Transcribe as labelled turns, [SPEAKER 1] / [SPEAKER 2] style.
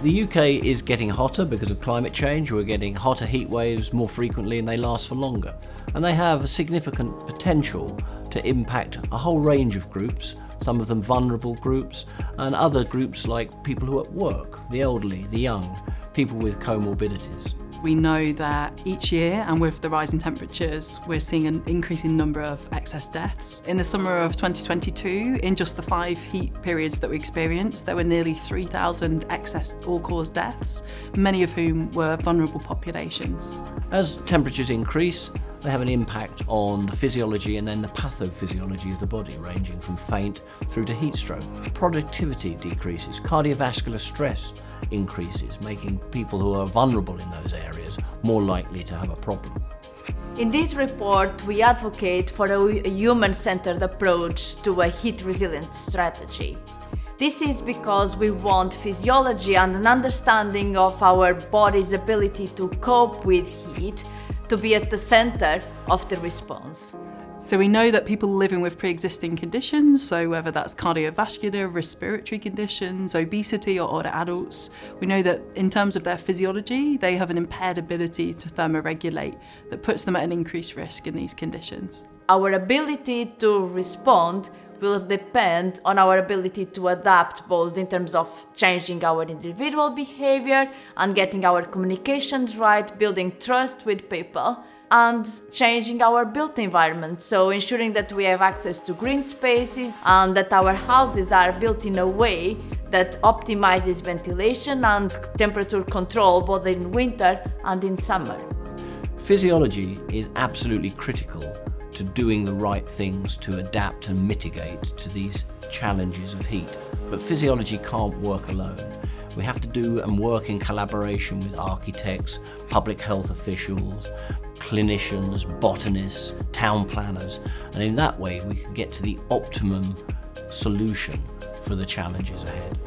[SPEAKER 1] The UK is getting hotter because of climate change. We're getting hotter heat waves more frequently and they last for longer. And they have a significant potential to impact a whole range of groups, some of them vulnerable groups, and other groups like people who are at work, the elderly, the young, people with comorbidities.
[SPEAKER 2] We know that each year, and with the rising temperatures, we're seeing an increasing number of excess deaths. In the summer of 2022, in just the 5 heat periods that we experienced, there were nearly 3,000 excess all-cause deaths, many of whom were vulnerable populations.
[SPEAKER 1] As temperatures increase, they have an impact on the physiology and then the pathophysiology of the body, ranging from faint through to heat stroke. Productivity decreases, cardiovascular stress increases, making people who are vulnerable in those areas more likely to have a problem.
[SPEAKER 3] In this report, we advocate for a human-centered approach to a heat-resilient strategy. This is because we want physiology and an understanding of our body's ability to cope with heat to be at the center of the response.
[SPEAKER 2] So we know that people living with pre-existing conditions, so whether that's cardiovascular, respiratory conditions, obesity or older adults, we know that in terms of their physiology, they have an impaired ability to thermoregulate that puts them at an increased risk in these conditions.
[SPEAKER 3] Our ability to respond will depend on our ability to adapt, both in terms of changing our individual behavior and getting our communications right, building trust with people, and changing our built environment, so ensuring that we have access to green spaces and that our houses are built in a way that optimizes ventilation and temperature control both in winter and in summer.
[SPEAKER 1] Physiology is absolutely critical to doing the right things to adapt and mitigate to these challenges of heat. But physiology can't work alone. We have to do and work in collaboration with architects, public health officials, clinicians, botanists, town planners, and in that way we can get to the optimum solution for the challenges ahead.